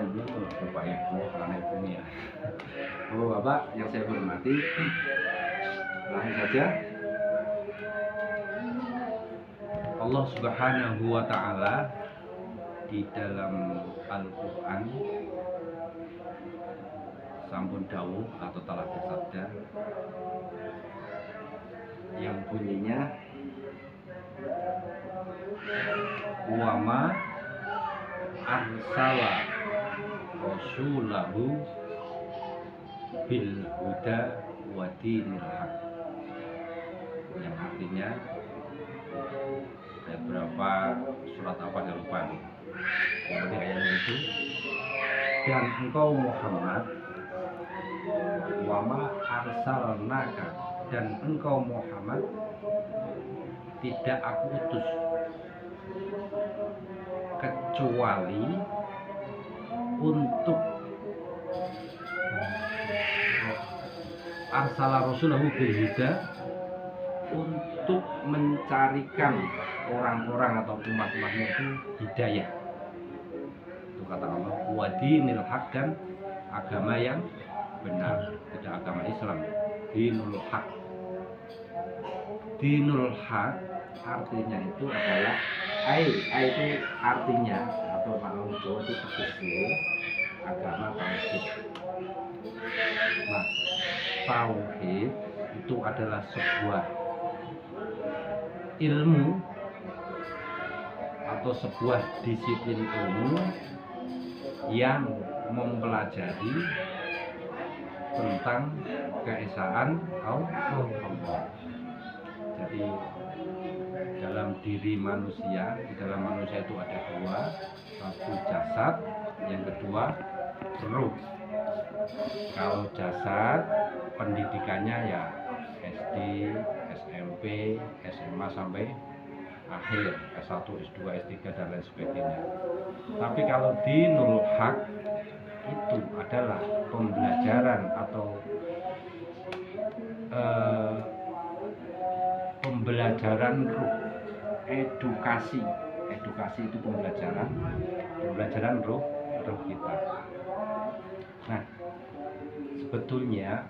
Ibu, Bapak Ibu, anak Ibu ya. Oh Bapak yang saya hormati, langsung saja Allah Subhanahu wa Ta'ala di dalam Al-Quran sampun dawuh atau telah bersabda yang bunyinya wa ma arsala rasulahu bil huda wa dinil haq, yang artinya ayat berapa, surat apa saya lupa nih. Kemudian ayatnya itu, dan engkau Muhammad wama arsalnaka, dan engkau Muhammad tidak aku utus kecuali untuk arsala rasulahu bil huda, untuk mencarikan orang-orang atau umat-umatnya itu hidayah. Itu kata Allah, wa dinil haq, dan agama yang benar, tidak agama Islam, dinul haq. Dinul haq artinya itu adalah ai itu artinya atau makna Jawa itu tegasnya agama tauhid. Nah, tauhid itu adalah sebuah ilmu atau sebuah disiplin ilmu yang mempelajari tentang keesaan Allah. Jadi dalam diri manusia, di dalam manusia itu ada dua, satu jasad, yang kedua ruh. Kalau jasad pendidikannya ya SD, SMP, SMA sampai akhir, S1, S2, S3 dan lain sebagainya. Tapi kalau dinul haq itu adalah pembelajaran atau pembelajaran ruh, edukasi itu pembelajaran ruh kita. Nah, sebetulnya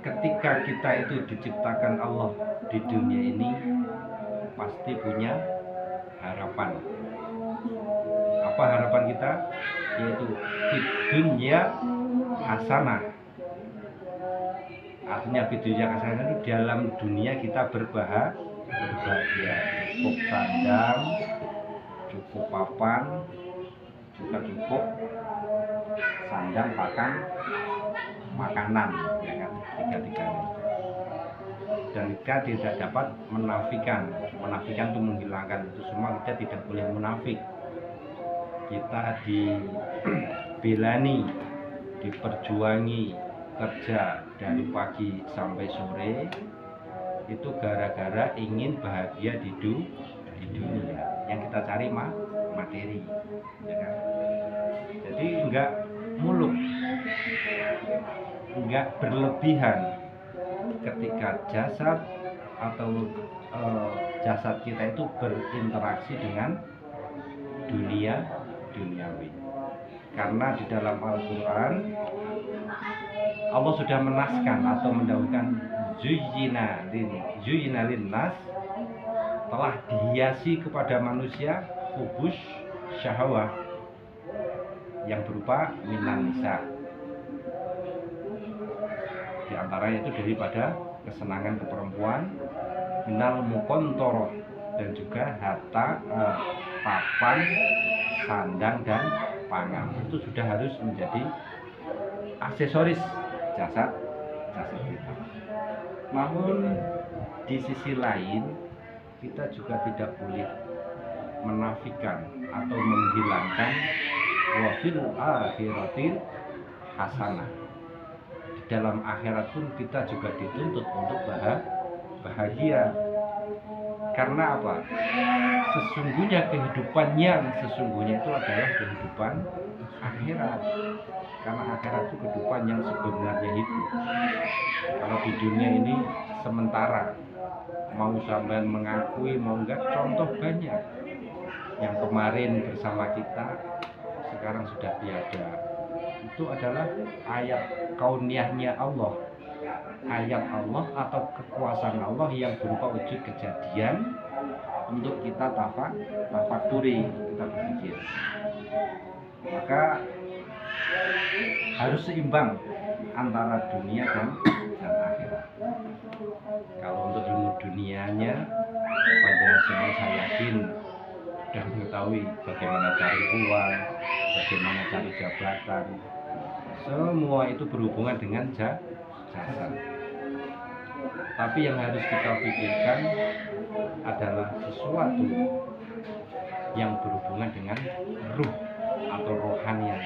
ketika kita itu diciptakan Allah di dunia ini pasti punya harapan. Apa harapan kita? Yaitu di dunia hasanah. Artinya di dunia hasanah itu dalam dunia kita berbahagia, cukup sandang, cukup papan, juga cukup sandang, pakan, makanan, ya kan, tiga-tiganya. Dan kita tidak dapat menafikan itu menghilangkan itu semua, kita tidak boleh munafik. Kita dibelani, diperjuangi kerja dari pagi sampai sore itu gara-gara ingin bahagia di dunia. Yang kita cari materi, ya kan? Jadi enggak muluk, enggak berlebihan ketika jasad atau jasad kita itu berinteraksi dengan duniawi. Karena di dalam Al-Quran Allah sudah menaskan atau mendahulukan zuyyina linnas, telah dihiasi kepada manusia hubus syahwah yang berupa minan nisa, di antaranya itu daripada kesenangan keperempuan, minal mukontoroh, dan juga harta, papan, sandang, dan pangan. Itu sudah harus menjadi aksesoris jasad kita. Namun di sisi lain kita juga tidak boleh menafikan atau menghilangkan wa fil akhiratil hasanah. Di dalam akhirat pun kita juga dituntut untuk bahagia. Karena apa? Sesungguhnya kehidupan yang sesungguhnya itu adalah kehidupan akhirat. Karena akhirat itu kehidupan yang sebenarnya hidup. Kalau di dunia ini sementara, mau sampean mengakui mau enggak, contoh banyak yang kemarin bersama kita sekarang sudah tiada. Itu adalah ayat kauniyahnya Allah, ayat Allah atau kekuasaan Allah yang berupa wujud kejadian untuk kita tafakuri, kita berpikir. Maka harus seimbang antara dunia dan akhirat. Kalau untuk ilmu dunianya, panjenengan semua saya yakin sudah mengetahui bagaimana cari uang, bagaimana cari jabatan. Semua itu berhubungan dengan jasad. Tapi yang harus kita pikirkan adalah sesuatu yang berhubungan dengan ruh atau rohanian.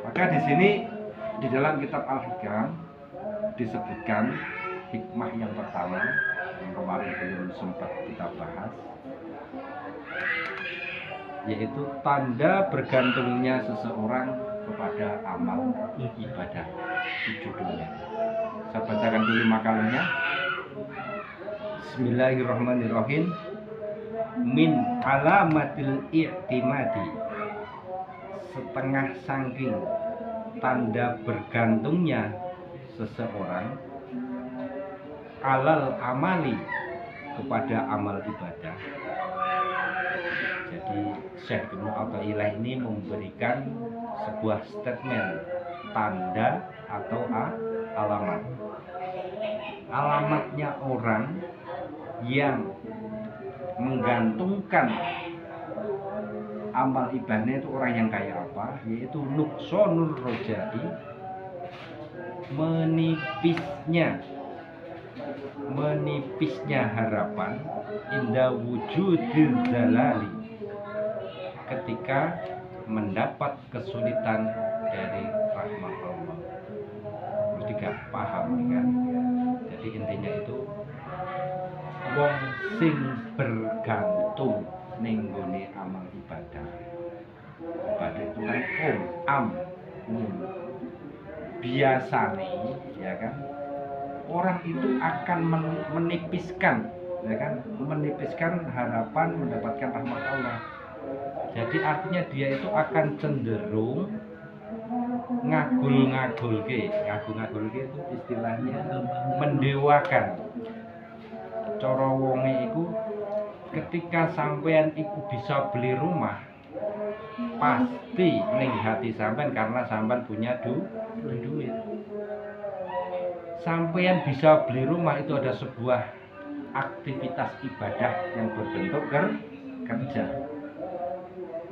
Maka di sini di dalam kitab Al-Hikam disebutkan hikmah yang pertama yang kemarin belum sempat kita bahas, yaitu tanda bergantungnya seseorang kepada amal ibadah. Itu judulnya. Saya bacakan dulu makalahnya. Bismillahirrahmanirrahim. Min alamatil i'timadi, setengah saking tanda bergantungnya seseorang alal amali, kepada amal ibadah. Jadi Syekh Ibnu Athaillah ini memberikan sebuah statement, tanda atau alamat. Alamatnya orang yang menggantungkan amal ibadahnya itu orang yang kayak apa? Yaitu nuqsanur rojai, menipisnya harapan, inda wujudil jalali, ketika mendapat kesulitan dari rahmat Allah. Mesti gak paham kan? Jadi intinya itu wong sing bergantung ning nggone amal ibadah. Ibadah itu kan biasanya ya kan, orang itu akan menipiskan ya kan, menipiskan harapan mendapatkan rahmat Allah. Jadi artinya dia itu akan cenderung ngagul-ngagulke itu istilahnya mendewakan. Cara wonge iku ketika sampean iku bisa beli rumah, pasti ning hati sampean karena sampean punya duit. Sampean bisa beli rumah itu ada sebuah aktivitas ibadah yang berbentuk kerja.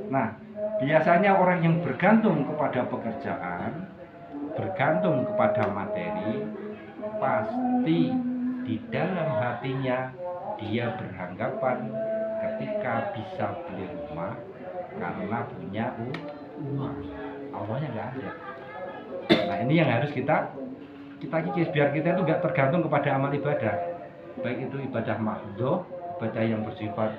Nah, biasanya orang yang bergantung kepada pekerjaan, bergantung kepada materi, pasti di dalam hatinya dia beranggapan ketika bisa beli rumah karena punya uang. Allahnya nggak ada. Nah, ini yang harus kita kikis biar kita itu nggak tergantung kepada amal ibadah, baik itu ibadah mahdhah, ibadah yang bersifat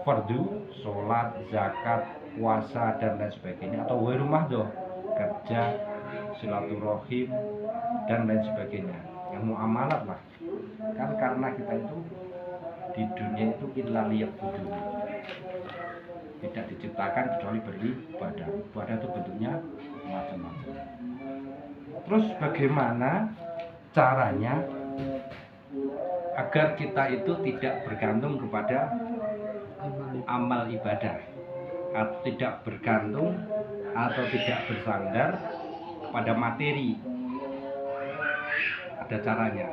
fardu, sholat, zakat, puasa dan lain sebagainya, atau ghairu mahdhah, kerja, silaturahim dan lain sebagainya, yang muamalat lah. Kan karena kita itu di dunia itu illa liya'budun, tidak diciptakan kecuali beribadah. Ibadah itu bentuknya macam-macam. Terus bagaimana caranya agar kita itu tidak bergantung kepada amal ibadah, atau tidak bergantung atau tidak bersandar pada materi? Ada caranya.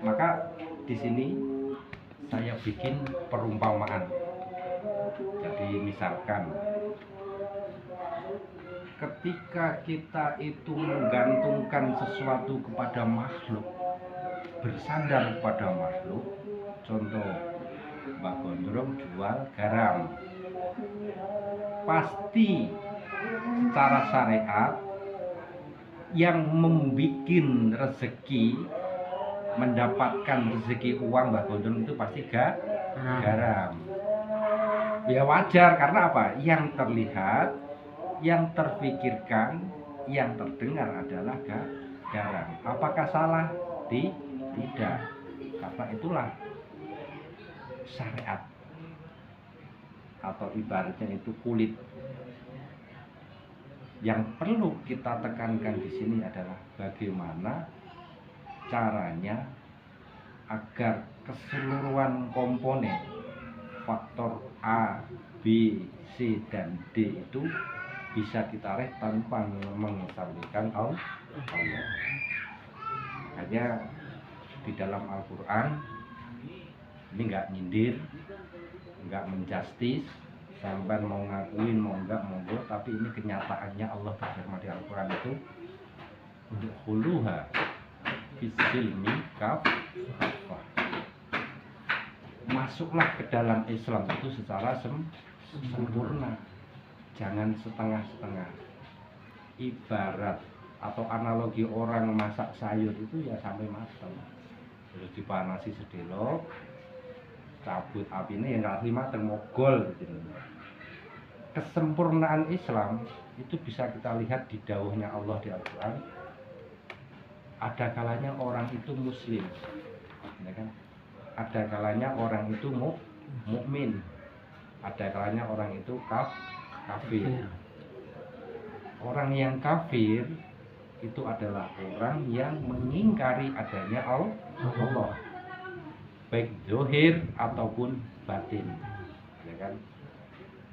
Maka di sini saya bikin perumpamaan. Jadi misalkan ketika kita itu menggantungkan sesuatu kepada makhluk, bersandar kepada makhluk, contoh Mbak Gondrong jual garam, pasti secara syariat yang membikin rezeki, mendapatkan rezeki uang Mbak Gondrong itu pasti garam. Ya wajar, karena apa? Yang terlihat, yang terpikirkan, yang terdengar adalah garam. Apakah salah? Tidak. Karena itulah syariat. atau ibaratnya itu kulit. Yang perlu kita tekankan di sini adalah bagaimana caranya agar keseluruhan komponen faktor A, B, C, dan D itu bisa kita raih tanpa mengesampingkan Allah. Makanya di dalam Al-Quran ini nggak nyindir, nggak menjustis, sampai mau ngakuin mau enggak monggo, tapi ini kenyataannya Allah berfirman di Al-Quran itu udkhuluha bisilmi kafah, masuklah ke dalam Islam itu secara sempurna, jangan setengah-setengah. Ibarat atau analogi orang masak sayur itu ya sampai matang, terus dipanasi sedelok, cabut apinya yang nggak matang mogol gitu. Kesempurnaan Islam itu bisa kita lihat di dawuhnya Allah di Al-Quran. Ada kalanya orang itu muslim, ya kan? Ada kalanya orang itu mukmin, ada kalanya orang itu kafir. Orang yang kafir itu adalah orang yang mengingkari adanya Allah, baik zahir ataupun batin, ya kan?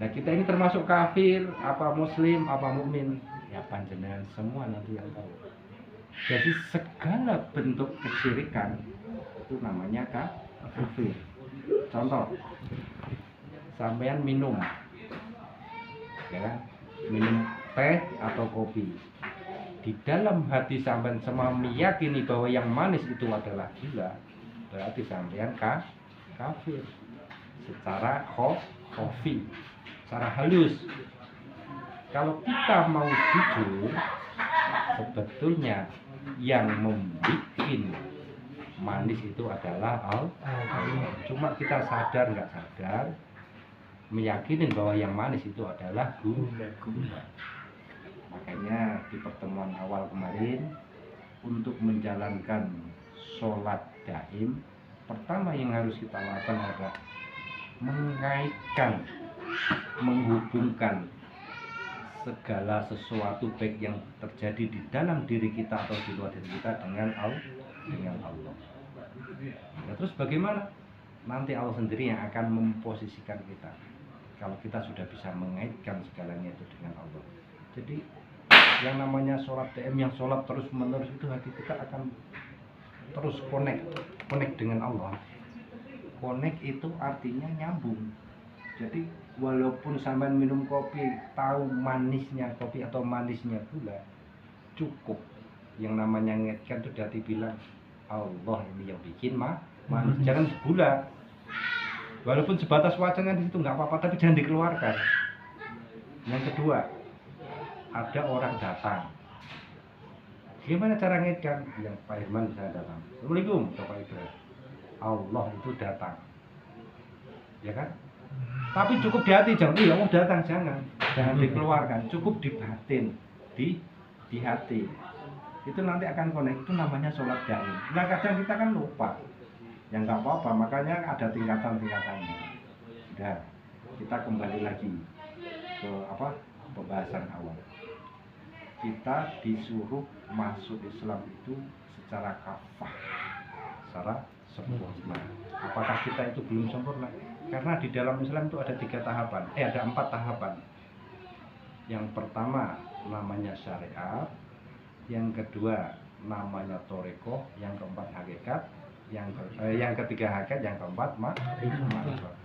Nah, kita ini termasuk kafir, apa muslim, apa mukmin? Ya panjenengan semua nanti yang tahu. Jadi segala bentuk kesyirikan itu namanya kafir. Contoh, sampean minum, ya kan? Minum teh atau kopi. Di dalam hati sampean semua meyakini bahwa yang manis itu adalah gula, berarti sampean kafir secara khofi, secara halus. Kalau kita mau jujur, sebetulnya yang membuat manis itu adalah Allah. Cuma kita sadar nggak sadar meyakini bahwa yang manis itu adalah gula. Makanya di pertemuan awal kemarin, untuk menjalankan sholat daim, pertama yang harus kita lakukan adalah mengaitkan, menghubungkan segala sesuatu baik yang terjadi di dalam diri kita atau di luar diri kita dengan Allah. Nah, terus bagaimana? Nanti Allah sendiri yang akan memposisikan kita. Kalau kita sudah bisa mengaitkan segalanya itu dengan Allah. Jadi yang namanya sholat DM, yang sholat terus menerus itu hati kita akan terus connect dengan Allah. Connect itu artinya nyambung. Jadi walaupun sampean minum kopi tahu manisnya kopi atau manisnya gula, cukup yang namanya ngaitkan itu berarti bilang Allah ini yang bikin manis, jangan gula. Walaupun sebatas wacana di situ nggak apa-apa, tapi jangan dikeluarkan. Yang kedua, ada orang datang. Gimana cara ngaitkan? Yang Pak Irman bisa datang. Assalamualaikum, Bapak Ibu. Allah itu datang, ya kan? Tapi cukup di hati, jangan Allah datang, jangan dikeluarkan, cukup di batin, di hati. Itu nanti akan connect, itu namanya sholat daim. Nah kadang kita kan lupa, ya nggak apa-apa, makanya ada tingkatan-tingkatannya. Udah, kita kembali lagi ke pembahasan awal. Kita disuruh masuk Islam itu secara kafah, secara sempurna. Apakah kita itu belum sempurna? Karena di dalam Islam itu ada 3 tahapan, ada 4 tahapan. Yang pertama namanya syariat, yang kedua namanya thariqah, yang keempat hakikat, yang ketiga hakikat, yang keempat ma'rifat.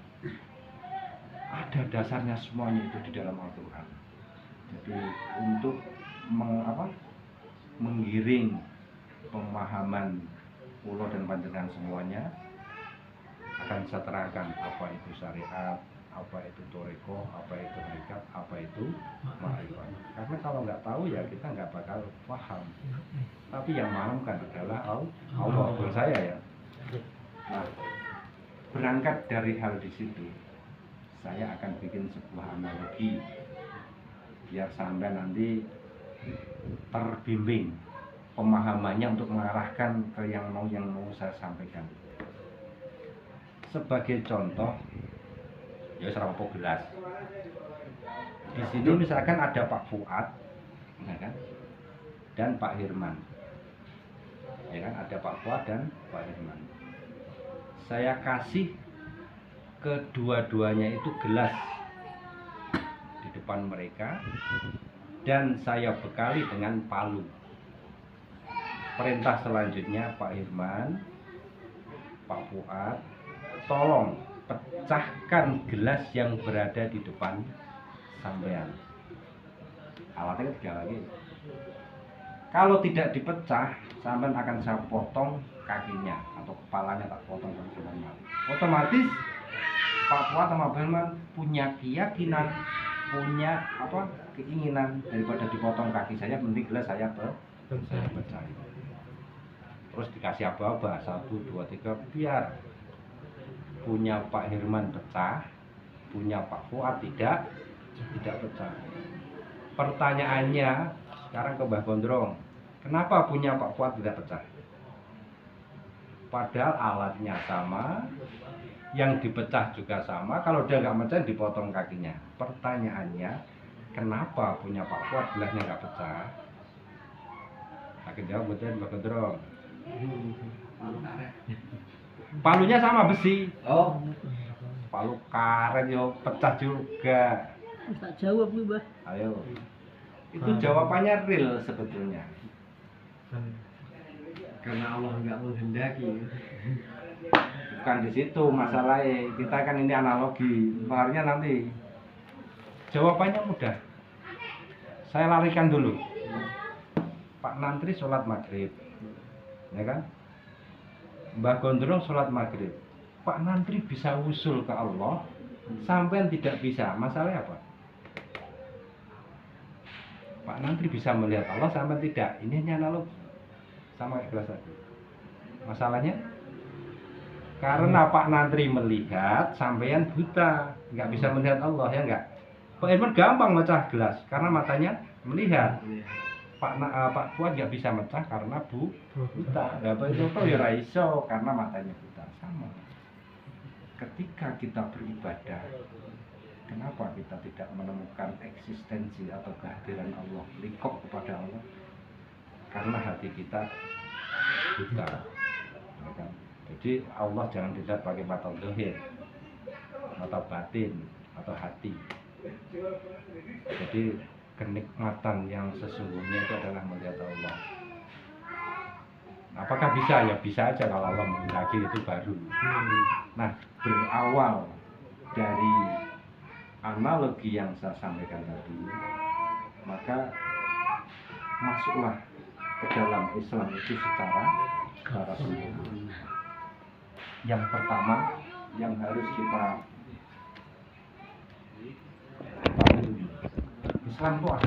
Ada dasarnya semuanya itu di dalam Al-Quran. Jadi untuk menggiring pemahaman pulau dan panjenengan semuanya, akan saya terangkan apa itu syariat, apa itu thariqah, apa itu hakikat, apa itu ma'rifat. Karena kalau nggak tahu ya kita nggak bakal paham. Tapi yang paham kan adalah Allah, bukan saya ya. Nah, berangkat dari hal di situ, saya akan bikin sebuah analogi biar sampai nanti terbimbing pemahamannya untuk mengarahkan ke yang mau saya sampaikan. Sebagai contoh, Ya serapopo gelas. Di sini misalkan ada Pak Fuad, ya kan? Dan Pak Hirman. Ya kan, ada Pak Fuad dan Pak Hirman. Saya kasih kedua-duanya itu gelas di depan mereka dan saya bekali dengan palu. Perintah selanjutnya Pak Hirman, Pak Fuad, tolong pecahkan gelas yang berada di depan sampean. Alatnya tiga lagi. Kalau tidak dipecah, sampean akan saya potong kakinya atau kepalanya, tak potong sama. Otomatis Pak Fuad sama Pak Hirman punya keyakinan, punya keinginan daripada dipotong kaki saya, mending gelas saya pecah. Terus dikasih aba-aba 1, 2, 3 biar punya Pak Hirman pecah, punya Pak Fuad tidak pecah. Pertanyaannya sekarang ke Mbah Gondrong, kenapa punya Pak Fuad tidak pecah? Padahal alatnya sama, yang dipecah juga sama. Kalau dia nggak pecah, dipotong kakinya. Pertanyaannya, kenapa punya Pak Fuad gelasnya nggak pecah? Akan jawab betul Mbah Gondrong. Palunya sama besi. Oh, palu karet yo pecah juga. Tak jawab nih, Mbah. Ayo. Itu jawabannya real sebetulnya. Karena Allah nggak menghendaki. Bukan di situ masalahnya. Kita kan ini analogi. Makanya nanti jawabannya mudah. Saya larikan dulu. Pak Nantri sholat maghrib, ya kan? Mbah Gondrong sholat maghrib. Pak Nantri bisa usul ke Allah, sampai tidak bisa. Masalahnya apa? Pak Nantri bisa melihat Allah, sampai tidak. Ini hanya analog sama kayak gelas tadi. Masalahnya karena Pak Nantri melihat, sampean buta, nggak bisa melihat Allah, ya nggak? Pak Hirman gampang mecah gelas karena matanya melihat. Pak Fuad nggak bisa mecah karena buta. Nggak bisa ya raiso karena matanya buta. Sama. Ketika kita beribadah, kenapa kita tidak menemukan eksistensi atau kehadiran Allah, likok kepada Allah? Karena hati kita buta. Ya kan? Jadi Allah jangan dilihat pakai mata zahir, mata batin atau hati. Jadi kenikmatan yang sesungguhnya itu adalah melihat Allah. Apakah bisa? Ya bisa aja kalau Allah menghendaki, itu baru. Nah, berawal dari analogi yang saya sampaikan tadi, maka masuklah ke dalam Islam itu secara sempurna. Yang pertama yang harus kita pahami, Islam itu ada